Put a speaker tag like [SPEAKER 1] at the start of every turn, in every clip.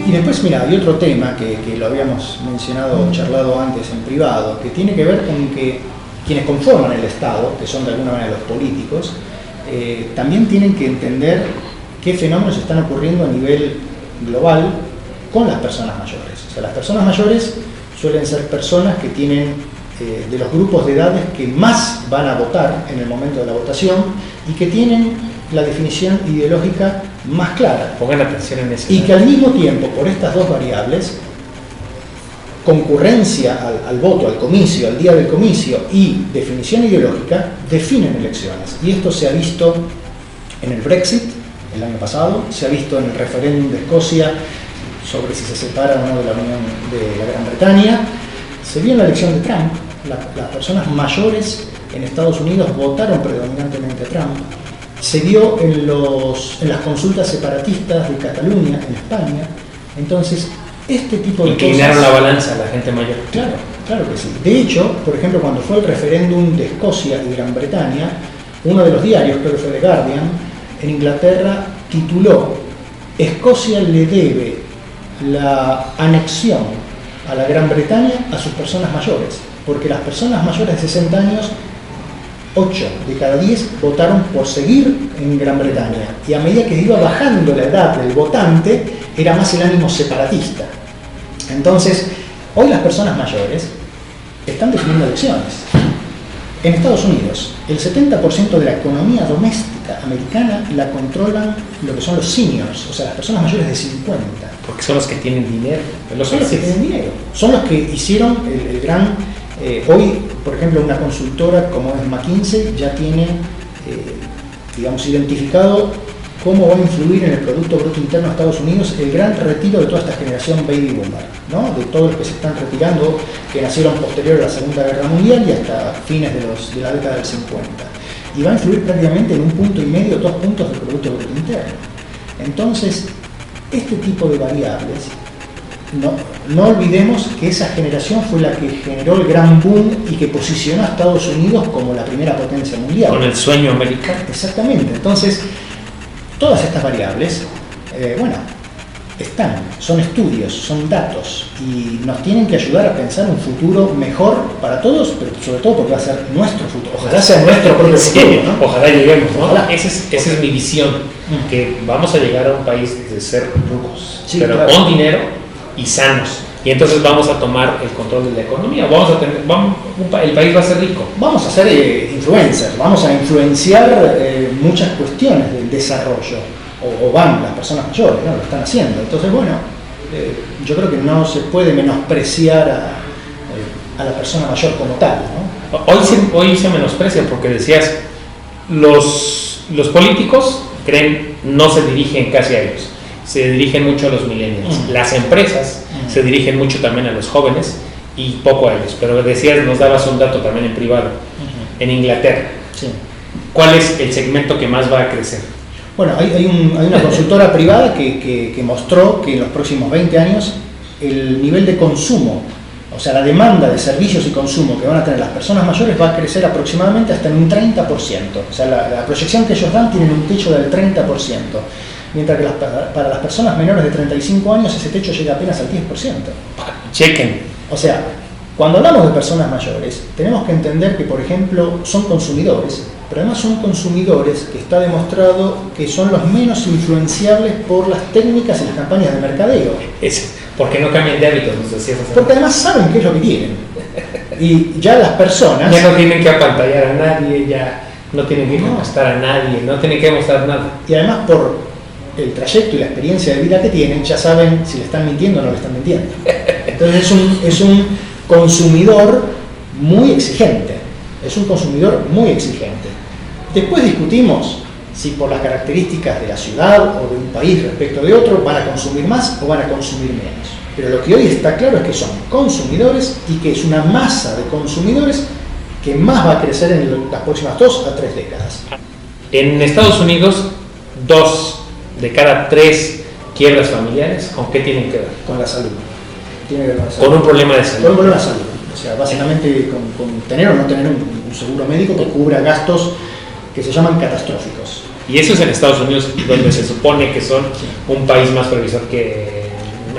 [SPEAKER 1] Y después, mira, hay otro tema que lo habíamos mencionado, charlado antes en privado, que tiene que ver con que quienes conforman el Estado, que son de alguna manera los políticos, también tienen que entender qué fenómenos están ocurriendo a nivel global con las personas mayores. O sea, las personas mayores suelen ser personas que tienen de los grupos de edades que más van a votar en el momento de la votación y que tienen la definición ideológica más clara.
[SPEAKER 2] Pongan atención en eso.
[SPEAKER 1] Y que al mismo tiempo, por estas dos variables, concurrencia al voto, al comicio, al día del comicio y definición ideológica, definen elecciones. Y esto se ha visto en el Brexit el año pasado, se ha visto en el referéndum de Escocia sobre si se separa o no de la Unión de la Gran Bretaña, se vio en la elección de Trump. Las personas mayores en Estados Unidos votaron predominantemente a Trump. Se vio en las consultas separatistas de Cataluña, en España. Entonces, este tipo de cosas...
[SPEAKER 2] Inclinaron la balanza a la gente mayor.
[SPEAKER 1] Claro, claro que sí. De hecho, por ejemplo, cuando fue el referéndum de Escocia y Gran Bretaña, uno de los diarios, creo que fue The Guardian, en Inglaterra tituló: Escocia le debe la anexión a la Gran Bretaña a sus personas mayores, porque las personas mayores de 60 años, 8 de cada 10 votaron por seguir en Gran Bretaña, y a medida que iba bajando la edad del votante, era más el ánimo separatista. Entonces, hoy las personas mayores están definiendo elecciones. En Estados Unidos, el 70% de la economía doméstica americana la controlan lo que son los seniors, o sea, las personas mayores de 50.
[SPEAKER 2] Porque son los que tienen dinero.
[SPEAKER 1] Son los que tienen dinero. Son los que hicieron el gran... hoy, por ejemplo, una consultora como es McKinsey ya tiene, digamos, identificado cómo va a influir en el Producto Bruto Interno de Estados Unidos el gran retiro de toda esta generación baby boomer, ¿no? De todos los que se están retirando, que nacieron posterior a la Segunda Guerra Mundial y hasta fines de la década del 50. Y va a influir prácticamente en 1,5 puntos, 2 puntos del Producto Bruto Interno. Entonces, este tipo de variables, no olvidemos que esa generación fue la que generó el gran boom y que posicionó a Estados Unidos como la primera potencia mundial.
[SPEAKER 2] Con el sueño americano.
[SPEAKER 1] Exactamente. Entonces, todas estas variables, son estudios, son datos, y nos tienen que ayudar a pensar un futuro mejor para todos, pero sobre todo porque va a ser nuestro futuro. Ojalá sea nuestro propio futuro, ¿no?
[SPEAKER 2] Ojalá lleguemos, ¿no? Ojalá. Esa es mi visión, que vamos a llegar a un país de ser ricos, sí, pero claro, con dinero y sanos. Y entonces vamos a tomar el control de la economía. El país va a ser rico.
[SPEAKER 1] Vamos a ser influencers, vamos a influenciar muchas cuestiones del desarrollo. O van las personas mayores, ¿no? Lo están haciendo. Entonces, yo creo que no se puede menospreciar a la persona mayor como tal, ¿no?
[SPEAKER 2] Hoy se menosprecia porque decías, los políticos no se dirigen casi a ellos, se dirigen mucho a los millennials. Las empresas se dirigen mucho también a los jóvenes y poco a ellos. Pero decías, nos dabas un dato también en privado. En Inglaterra,
[SPEAKER 1] sí.
[SPEAKER 2] ¿Cuál es el segmento que más va a crecer?
[SPEAKER 1] Bueno, hay una consultora privada que mostró que en los próximos 20 años el nivel de consumo, o sea, la demanda de servicios y consumo que van a tener las personas mayores va a crecer aproximadamente hasta en un 30%. O sea, la proyección que ellos dan tiene un techo del 30%, mientras que para las personas menores de 35 años ese techo llega apenas al 10%.
[SPEAKER 2] Chequen.
[SPEAKER 1] O sea, cuando hablamos de personas mayores, tenemos que entender que, por ejemplo, son consumidores, pero además son consumidores que está demostrado que son los menos influenciables por las técnicas y las campañas de mercadeo.
[SPEAKER 2] Porque no cambian de hábitos, nos decías.
[SPEAKER 1] Porque además saben qué es lo que quieren. Y ya las personas...
[SPEAKER 2] Ya no tienen que apantallar a nadie, ya no tienen que contestar a nadie, no tienen que mostrar nada.
[SPEAKER 1] Y además por el trayecto y la experiencia de vida que tienen, ya saben si le están mintiendo o no le están mintiendo. Entonces es un consumidor muy exigente. Es un consumidor muy exigente. Después discutimos si por las características de la ciudad o de un país respecto de otro van a consumir más o van a consumir menos. Pero lo que hoy está claro es que son consumidores y que es una masa de consumidores que más va a crecer en las próximas 2 a 3 décadas.
[SPEAKER 2] En Estados Unidos, 2 de cada 3 quiebras familiares, ¿con qué tienen que ver?
[SPEAKER 1] Con la salud. Tiene que ver con la salud.
[SPEAKER 2] Con un problema de salud.
[SPEAKER 1] Con un problema de salud. O sea, básicamente con tener o no tener un seguro médico que cubra gastos que se llaman catastróficos.
[SPEAKER 2] Y eso es en Estados Unidos, donde se supone que son un país más previsor que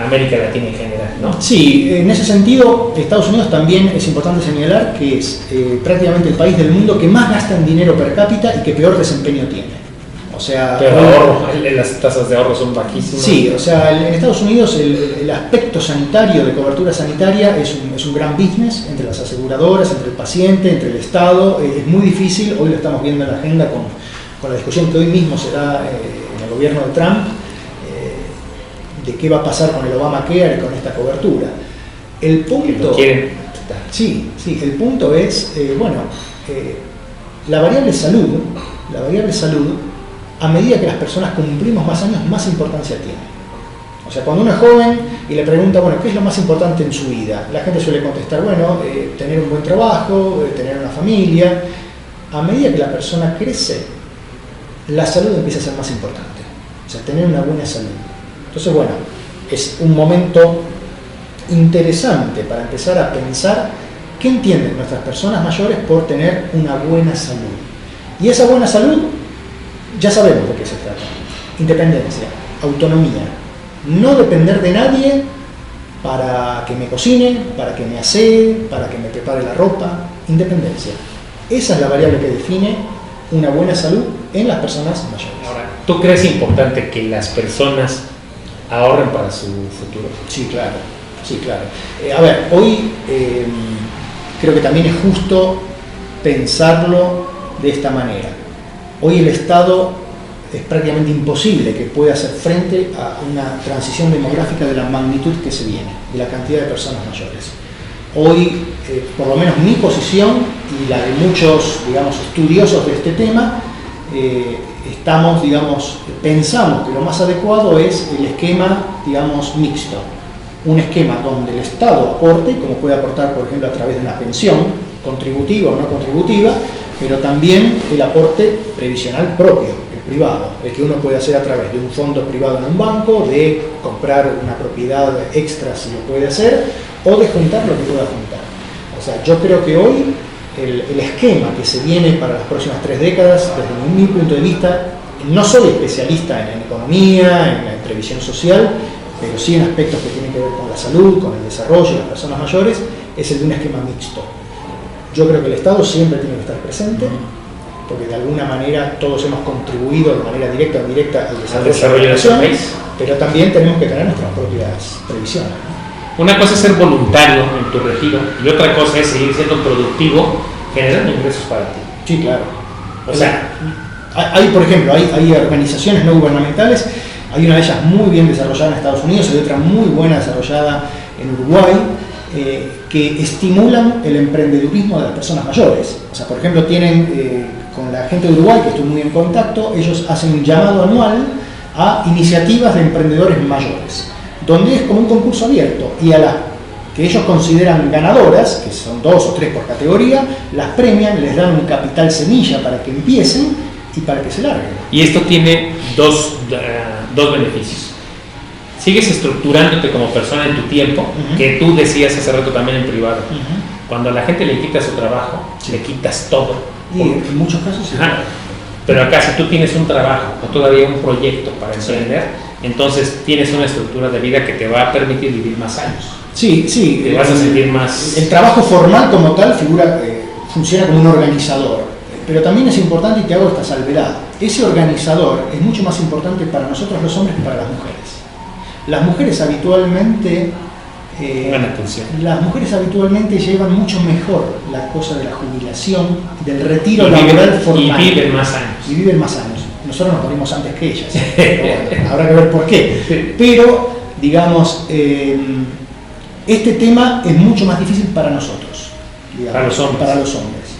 [SPEAKER 2] América Latina en general, ¿no?
[SPEAKER 1] Sí, en ese sentido, Estados Unidos también es importante señalar que es prácticamente el país del mundo que más gasta en dinero per cápita y que peor desempeño tiene. O sea,
[SPEAKER 2] pero ahorro, las tasas de ahorro son bajísimas.
[SPEAKER 1] Sí, o sea, en Estados Unidos el aspecto sanitario, de cobertura sanitaria, es un gran business entre las aseguradoras, entre el paciente, entre el Estado. Es muy difícil, hoy lo estamos viendo en la agenda con la discusión que hoy mismo se da en el gobierno de Trump, de qué va a pasar con el Obamacare y con esta cobertura. El punto, sí, el punto es, la variable salud, a medida que las personas cumplimos más años, más importancia tiene. O sea, cuando uno es joven y le pregunta, bueno, ¿qué es lo más importante en su vida? La gente suele contestar, tener un buen trabajo, tener una familia. A medida que la persona crece, la salud empieza a ser más importante. O sea, tener una buena salud. Entonces, es un momento interesante para empezar a pensar qué entienden nuestras personas mayores por tener una buena salud. Y esa buena salud, ya sabemos de qué se trata. Independencia, autonomía, no depender de nadie para que me cocine, para que me asee, para que me prepare la ropa. Independencia. Esa es la variable que define una buena salud en las personas mayores.
[SPEAKER 2] Ahora, ¿tú crees importante que las personas ahorren para su futuro?
[SPEAKER 1] Sí, claro. Hoy creo que también es justo pensarlo de esta manera. Hoy el Estado es prácticamente imposible que pueda hacer frente a una transición demográfica de la magnitud que se viene, de la cantidad de personas mayores. Hoy, por lo menos mi posición y la de muchos, estudiosos de este tema, pensamos que lo más adecuado es el esquema, mixto. Un esquema donde el Estado aporte, como puede aportar, por ejemplo, a través de una pensión, contributiva o no contributiva, pero también el aporte previsional propio, el privado, el que uno puede hacer a través de un fondo privado en un banco, de comprar una propiedad extra si lo puede hacer, o de juntar lo que pueda juntar. O sea, yo creo que hoy el esquema que se viene para las próximas 3 décadas, desde mi punto de vista, no soy especialista en economía, en la previsión social, pero sí en aspectos que tienen que ver con la salud, con el desarrollo de las personas mayores, es el de un esquema mixto. Yo creo que el Estado siempre tiene que estar presente, porque de alguna manera todos hemos contribuido de manera directa o indirecta al desarrollo de la nación, pero también tenemos que tener nuestras propias previsiones.
[SPEAKER 2] Una cosa es ser voluntario en tu retiro y otra cosa es seguir siendo productivo, generando ingresos para ti.
[SPEAKER 1] Sí, claro.
[SPEAKER 2] O sea,
[SPEAKER 1] hay, por ejemplo, hay organizaciones no gubernamentales, hay una de ellas muy bien desarrollada en Estados Unidos y otra muy buena desarrollada en Uruguay, que estimulan el emprendedurismo de las personas mayores. O sea, por ejemplo, tienen con la gente de Uruguay, que estoy muy en contacto, ellos hacen un llamado anual a iniciativas de emprendedores mayores, donde es como un concurso abierto y a las que ellos consideran ganadoras, que son 2 o 3 por categoría, las premian, les dan un capital semilla para que empiecen y para que se larguen.
[SPEAKER 2] Y esto tiene dos beneficios. Sigues estructurándote como persona en tu tiempo, que tú decías hace rato también en privado. Cuando a la gente le quitas su trabajo, le quitas todo.
[SPEAKER 1] Y en muchos casos sí.
[SPEAKER 2] Pero acá, si tú tienes un trabajo o todavía un proyecto para emprender, entonces tienes una estructura de vida que te va a permitir vivir más años.
[SPEAKER 1] Sí.
[SPEAKER 2] Te vas a sentir más...
[SPEAKER 1] El trabajo formal como tal funciona como un organizador, pero también es importante, y te hago esta salvedad, ese organizador es mucho más importante para nosotros los hombres que para las mujeres. Las mujeres habitualmente llevan mucho mejor la cosa de la jubilación, del retiro laboral formal.
[SPEAKER 2] Y viven más años.
[SPEAKER 1] Nosotros nos morimos antes que ellas. Pero habrá que ver por qué. Sí. Pero, este tema es mucho más difícil para nosotros.
[SPEAKER 2] Para los
[SPEAKER 1] hombres.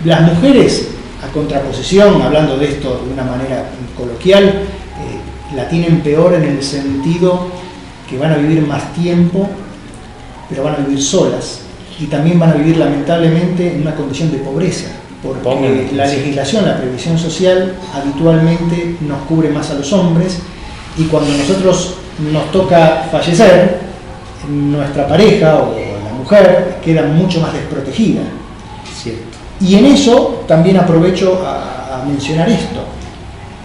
[SPEAKER 1] Las mujeres, a contraposición, hablando de esto de una manera coloquial, la tienen peor en el sentido que van a vivir más tiempo, pero van a vivir solas y también van a vivir lamentablemente en una condición de pobreza, porque la legislación, la previsión social habitualmente nos cubre más a los hombres y cuando nosotros nos toca fallecer, nuestra pareja o la mujer queda mucho más desprotegida.
[SPEAKER 2] Cierto.
[SPEAKER 1] Y en eso también aprovecho a mencionar esto.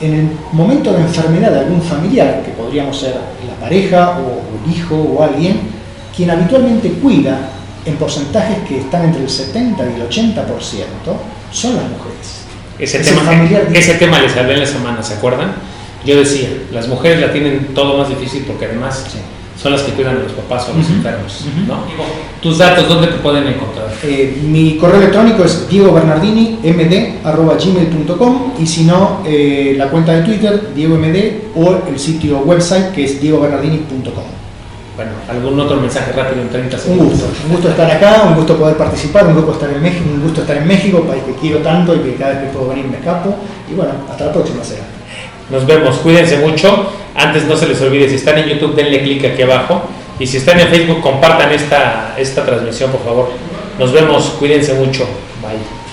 [SPEAKER 1] en el momento de enfermedad de algún familiar, que podríamos ser la pareja o el hijo o alguien, quien habitualmente cuida en porcentajes que están entre el 70 y el 80%, son las mujeres.
[SPEAKER 2] Ese tema les hablé en la semana, ¿se acuerdan? Yo decía, las mujeres la tienen todo más difícil porque además son las que cuidan a los papás o a los enfermos, ¿no? Tus datos, ¿dónde te pueden encontrar?
[SPEAKER 1] Mi correo electrónico es diegobernardini@gmail.com, y si no, la cuenta de Twitter, diegomd, o el sitio website, que es diegobernardini.com.
[SPEAKER 2] Bueno, ¿algún otro mensaje rápido en 30 segundos?
[SPEAKER 1] Un gusto estar acá, un gusto poder participar, un gusto estar en México, país que quiero tanto y que cada vez que puedo venir me escapo. Y bueno, hasta la próxima será.
[SPEAKER 2] Nos vemos, cuídense mucho. Antes no se les olvide, si están en YouTube denle clic aquí abajo, y si están en Facebook compartan esta transmisión, por favor. Nos vemos, cuídense mucho, bye.